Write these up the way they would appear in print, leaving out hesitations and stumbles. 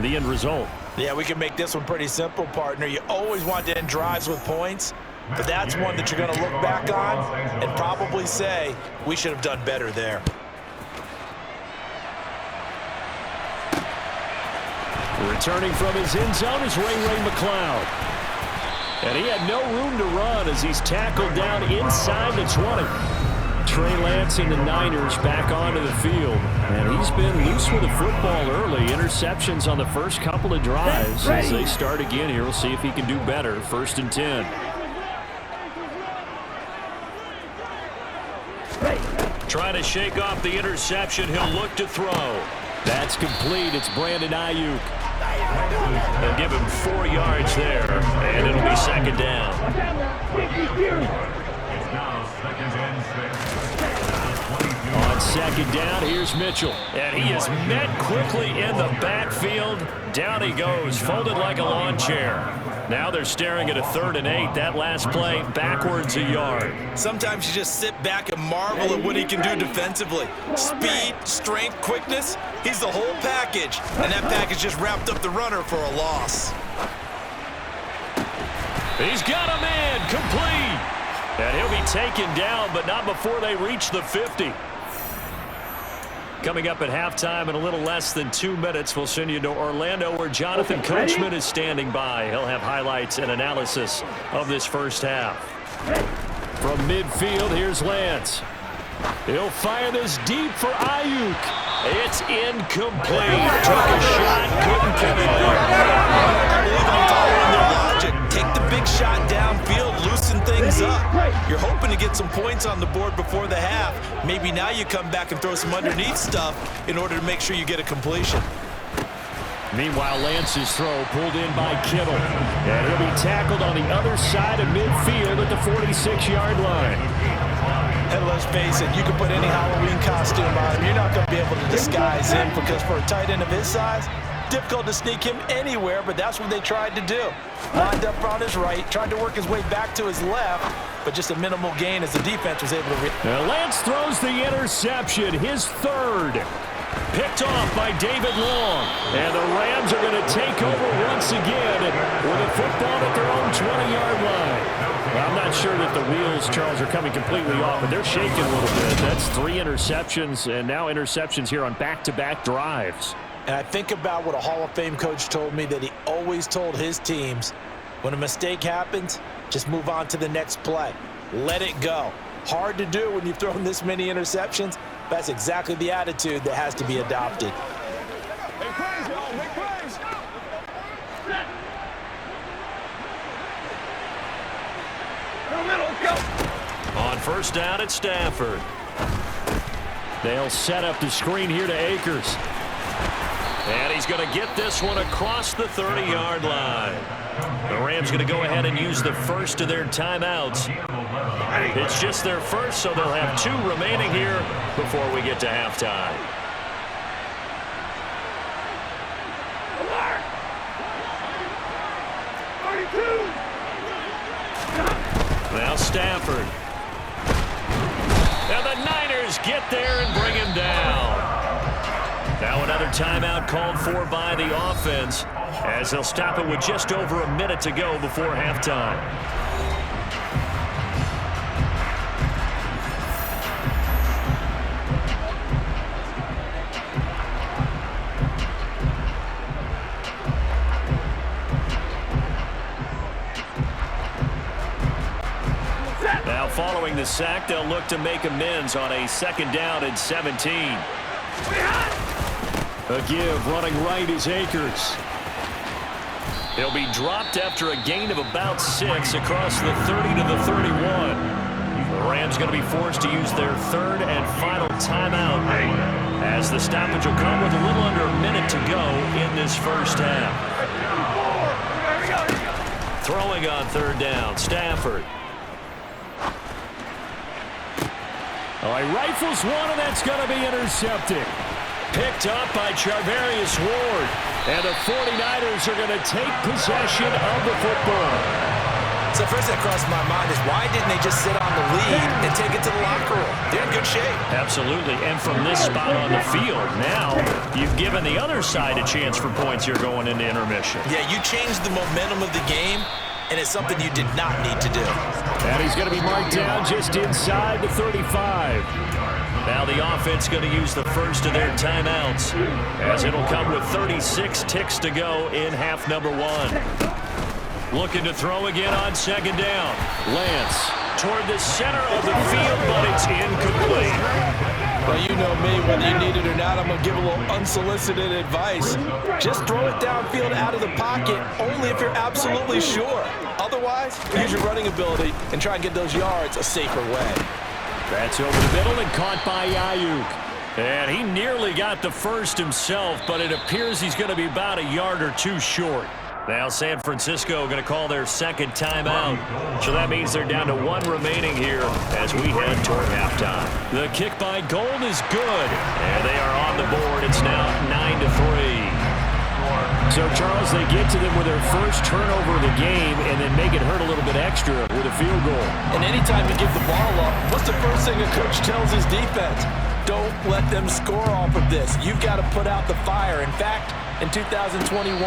the end result. Yeah, we can make this one pretty simple, partner. You always want to end drives with points, but that's one that you're going to look back on and probably say, we should have done better there. Returning from his end zone is Ray McCloud. And he had no room to run as he's tackled down inside the 20. Trey Lance and the Niners back onto the field. And he's been loose with the football early. Interceptions on the first couple of drives. As they start again here, we'll see if he can do better. 1st and 10. Trying to shake off the interception. He'll look to throw. That's complete. It's Brandon Ayuk. They'll give him 4 yards there, and it'll be 2nd down. On 2nd down, here's Mitchell. And he is met quickly in the backfield. Down he goes, folded like a lawn chair. Now they're staring at a 3rd and 8. That last play, backwards a yard. Sometimes you just sit back and marvel at what he can do defensively. Speed, strength, quickness, he's the whole package. And that package just wrapped up the runner for a loss. He's got a man, complete. And he'll be taken down, but not before they reach the 50. Coming up at halftime in a little less than 2 minutes, we'll send you to Orlando where Jonathan Coachman is standing by. He'll have highlights and analysis of this first half. From midfield, here's Lance. He'll fire this deep for Ayuk. It's incomplete. Took a shot, couldn't connect. I believe I'm following their logic. Take the big shot downfield, loosen things up. You're hoping to get some points on the board before the half. Maybe now you come back and throw some underneath stuff in order to make sure you get a completion. Meanwhile, Lance's throw pulled in by Kittle. And he'll be tackled on the other side of midfield at the 46-yard line. And let's face it, you can put any Halloween costume on him. You're not going to be able to disguise him because for a tight end of his size, difficult to sneak him anywhere, but that's what they tried to do. Lined up on his right, tried to work his way back to his left, but just a minimal gain as the defense was able to... Now Lance throws the interception, his 3rd. Picked off by David Long. And the Rams are going to take over once again with a football at their own 20-yard line. Well, I'm not sure that the wheels, Charles, are coming completely off, but they're shaking a little bit. That's 3 interceptions, and now interceptions here on back-to-back drives. And I think about what a Hall of Fame coach told me that he always told his teams, when a mistake happens, just move on to the next play. Let it go. Hard to do when you've thrown this many interceptions. That's exactly the attitude that has to be adopted. Big plays, y'all. Big plays. On 1st down at Stafford. They'll set up the screen here to Akers. And he's going to get this one across the 30-yard line. The Rams going to go ahead and use the first of their timeouts. It's just their first, so they'll have 2 remaining here before we get to halftime. Now Stafford. Now the Niners get there and bring him down. Now another timeout called for by the offense as they'll stop it with just over a minute to go before halftime. Now following the sack, they'll look to make amends on a 2nd down and 17. A give running right is Akers. He'll be dropped after a gain of about 6 across the 30 to the 31. The Rams going to be forced to use their 3rd and final timeout as the stoppage will come with a little under a minute to go in this first half. Throwing on 3rd down, Stafford. All right, rifles one, and that's going to be intercepted. Picked up by Charvarius Ward. And the 49ers are going to take possession of the football. So first that crossed my mind is why didn't they just sit on the lead and take it to the locker room? They're in good shape. Absolutely, and from this spot on the field, now you've given the other side a chance for points here going into intermission. Yeah, you changed the momentum of the game, and it's something you did not need to do. And he's going to be marked down just inside the 35. Now the offense going to use the first of their timeouts, as it'll come with 36 ticks to go in half number one. Looking to throw again on second down. Lance toward the center of the field, but it's incomplete. Well, you know me, whether you need it or not, I'm going to give a little unsolicited advice. Just throw it downfield out of the pocket, only if you're absolutely sure. Otherwise, use your running ability and try and get those yards a safer way. That's over the middle and caught by Ayuk. And he nearly got the first himself, but it appears he's going to be about a yard or two short. Now San Francisco going to call their second timeout. So that means they're down to one remaining here as we head toward halftime. The kick by Gold is good. And they are on the board. It's now 9-3. So, Charles, they get to them with their first turnover of the game and then make it hurt a little bit extra with a field goal. And anytime you give the ball up, what's the first thing a coach tells his defense? Don't let them score off of this. You've got to put out the fire. In fact, in 2021,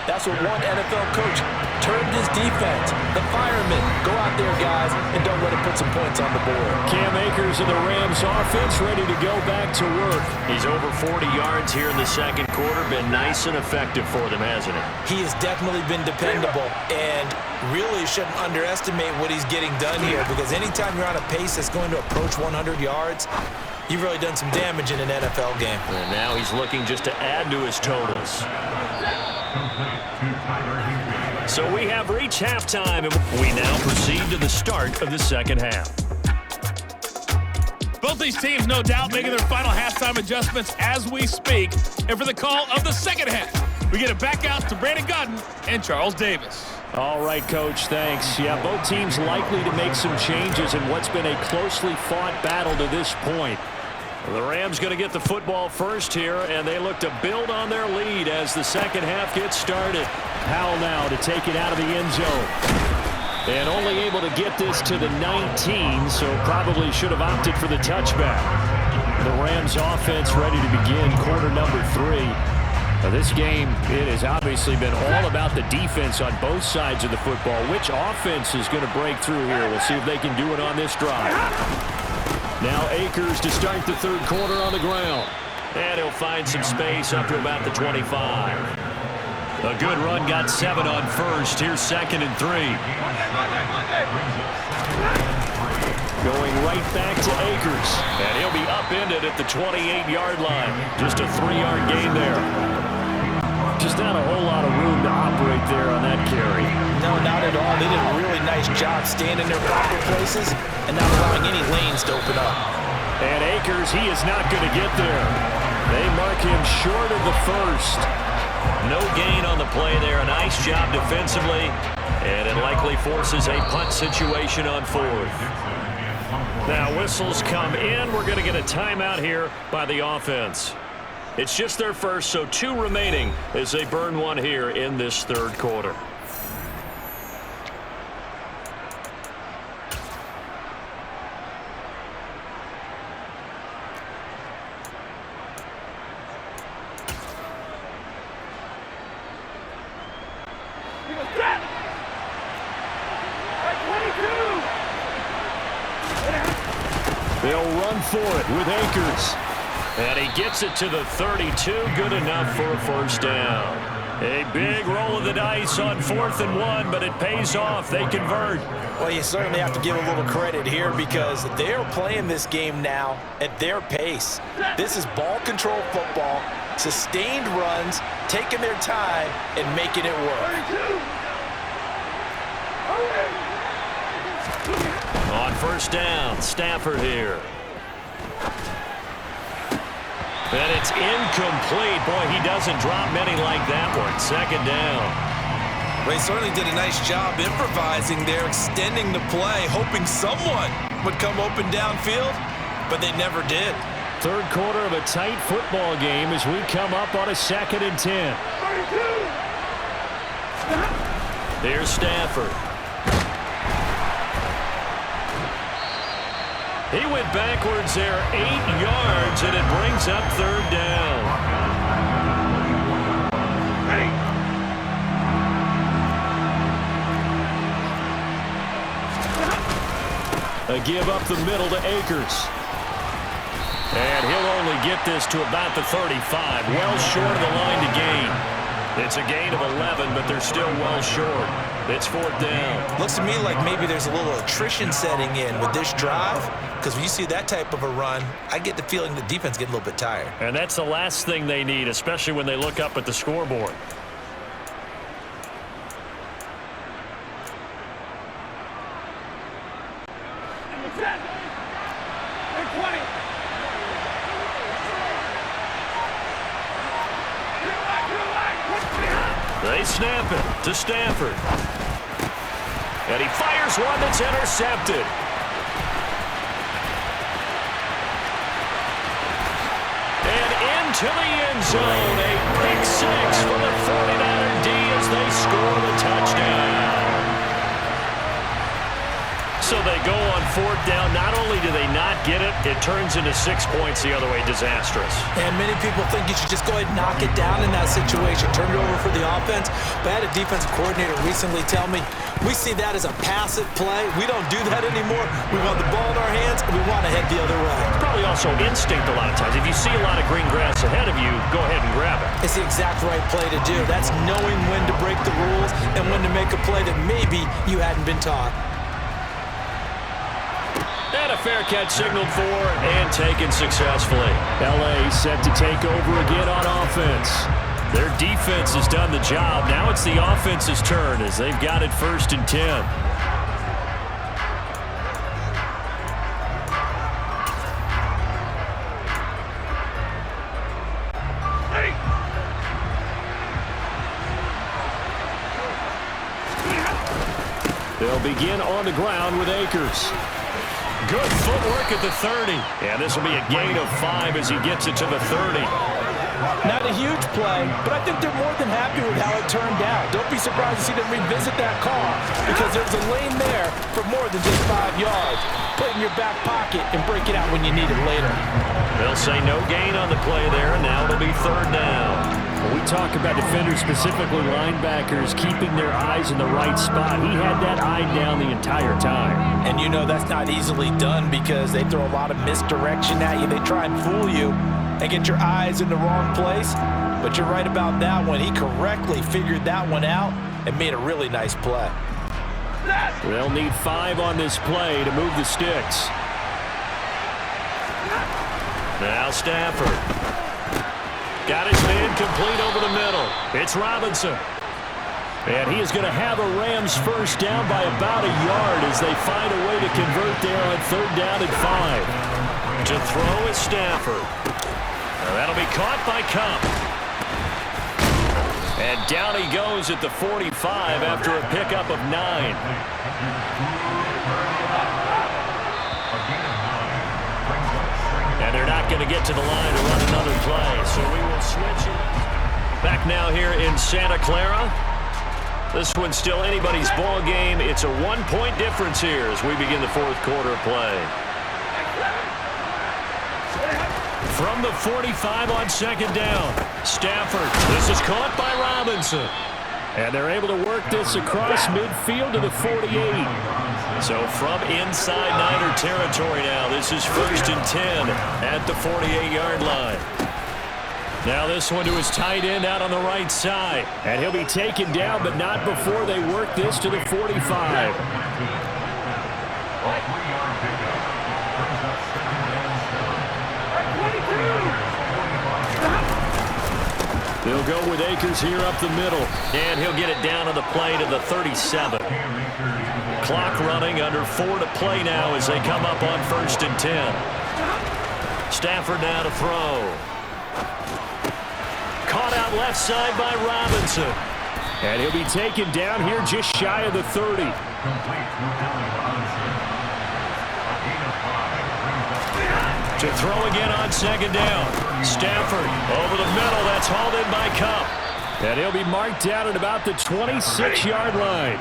that's what one NFL coach termed his defense. The firemen. Go out there, guys, and don't let it put some points on the board. Cam Akers of the Rams offense ready to go back to work. He's over 40 yards here in the second quarter. Been nice and effective for them, hasn't he? He has definitely been dependable, and really shouldn't underestimate what he's getting done here, because anytime you're on a pace that's going to approach 100 yards, you've really done some damage in an NFL game. And now he's looking just to add to his totals. So we have reached halftime, and we now proceed to the start of the second half. Both these teams, no doubt, making their final halftime adjustments as we speak. And for the call of the second half, we get it back out to Brandon Godden and Charles Davis. All right, Coach, thanks. Yeah, both teams likely to make some changes in what's been a closely fought battle to this point. The Rams going to get the football first here, and they look to build on their lead as the second half gets started. Powell now to take it out of the end zone. And only able to get this to the 19, so probably should have opted for the touchback. The Rams offense ready to begin quarter number 3. Now this game, it has obviously been all about the defense on both sides of the football. Which offense is going to break through here? We'll see if they can do it on this drive. Now Akers to start the third quarter on the ground. And he'll find some space up to about the 25. A good run, got 7 on first. Here's second and 3. Going right back to Akers. And he'll be upended at the 28-yard line. Just a 3-yard gain there. Just not a whole lot of room to operate there on that carry. No, not at all. They did a really nice job staying in their proper places and not allowing any lanes to open up. And Akers, he is not going to get there. They mark him short of the first. No gain on the play there. A nice job defensively. And it likely forces a punt situation on fourth. Now whistles come in. We're going to get a timeout here by the offense. It's just their first, so 2 remaining as they burn one here in this third quarter. They'll run for it with Akers. And he gets it to the 32. Good enough for a first down. A big roll of the dice on 4th and 1, but it pays off. They convert. Well, you certainly have to give a little credit here because they're playing this game now at their pace. This is ball control football, sustained runs, taking their time, and making it work. On first down, Stafford here. And it's incomplete. Boy, he doesn't drop many like that one. Second down. They certainly did a nice job improvising there, extending the play, hoping someone would come open downfield, but they never did. Third quarter of a tight football game as we come up on a 2nd and 10. Here's Stafford. He went backwards there 8 yards, and it brings up third down. A give up the middle to Akers. And he'll only get this to about the 35. Well short of the line to gain. It's a gain of 11, but they're still well short. It's fourth down. Looks to me like maybe there's a little attrition setting in with this drive, because when you see that type of a run, I get the feeling the defense getting a little bit tired. And that's the last thing they need, especially when they look up at the scoreboard. They snap it to Stafford. And he fires one that's intercepted. And into the end zone. A pick six for the 49er D as they score the touchdown. So they go on fourth down. Not only do they not get it, it turns into 6 points the other way. Disastrous. And many people think you should just go ahead and knock it down in that situation. Turn it over for the offense. But I had a defensive coordinator recently tell me, we see that as a passive play. We don't do that anymore. We want the ball in our hands, and we want to head the other way. It's probably also instinct a lot of times. If you see a lot of green grass ahead of you, go ahead and grab it. It's the exact right play to do. That's knowing when to break the rules and when to make a play that maybe you hadn't been taught. And a fair catch signaled for and taken successfully. L.A. set to take over again on offense. Their defense has done the job. Now it's the offense's turn as they've got it 1st and 10. They'll begin on the ground with Akers. Good footwork at the 30. And this will be a gain of 5 as he gets it to the 30. Not a huge play, but I think they're more than happy with how it turned out. Don't be surprised to see them revisit that call because there's a lane there for more than just 5 yards. Put it in your back pocket and break it out when you need it later. They'll say no gain on the play there, and now it'll be third down. When we talk about defenders, specifically linebackers, keeping their eyes in the right spot, he had that eye down the entire time. And you know that's not easily done because they throw a lot of misdirection at you. They try and fool you and get your eyes in the wrong place. But you're right about that one. He correctly figured that one out and made a really nice play. They'll need 5 on this play to move the sticks. Now Stafford. Got his man complete over the middle. It's Robinson. And he is going to have a Rams first down by about a yard as they find a way to convert there on third down and 5. To throw is Stafford. Now that'll be caught by Cup. And down he goes at the 45 after a pickup of 9. And they're not going to get to the line to run another play, so we will switch it. Back now here in Santa Clara. This one's still anybody's ball game. It's a 1-point difference here as we begin the fourth quarter play. From the 45 on second down, Stafford. This is caught by Robinson. And they're able to work this across midfield to the 48. So from inside Niner territory now, this is 1st and 10 at the 48-yard line. Now this one to his tight end out on the right side. And he'll be taken down, but not before they work this to the 45. They'll go with Akers here up the middle. And he'll get it down on the play to the 37. Clock running, under 4 to play now as they come up on 1st and 10. Stafford now to throw. Caught out left side by Robinson. And he'll be taken down here just shy of the 30. To throw again on second down. Stafford over the middle. That's hauled in by Cup. And he'll be marked down at about the 26-yard line.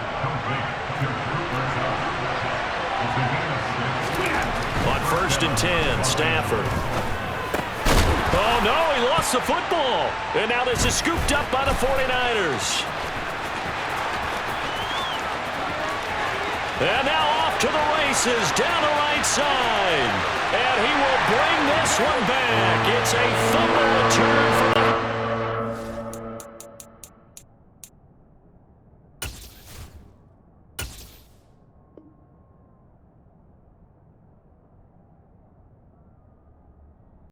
On 1st and 10, Stafford. Oh, no, he lost the football. And now this is scooped up by the 49ers. And now off to the races, down the right side. And he will bring this one back. It's a fumble return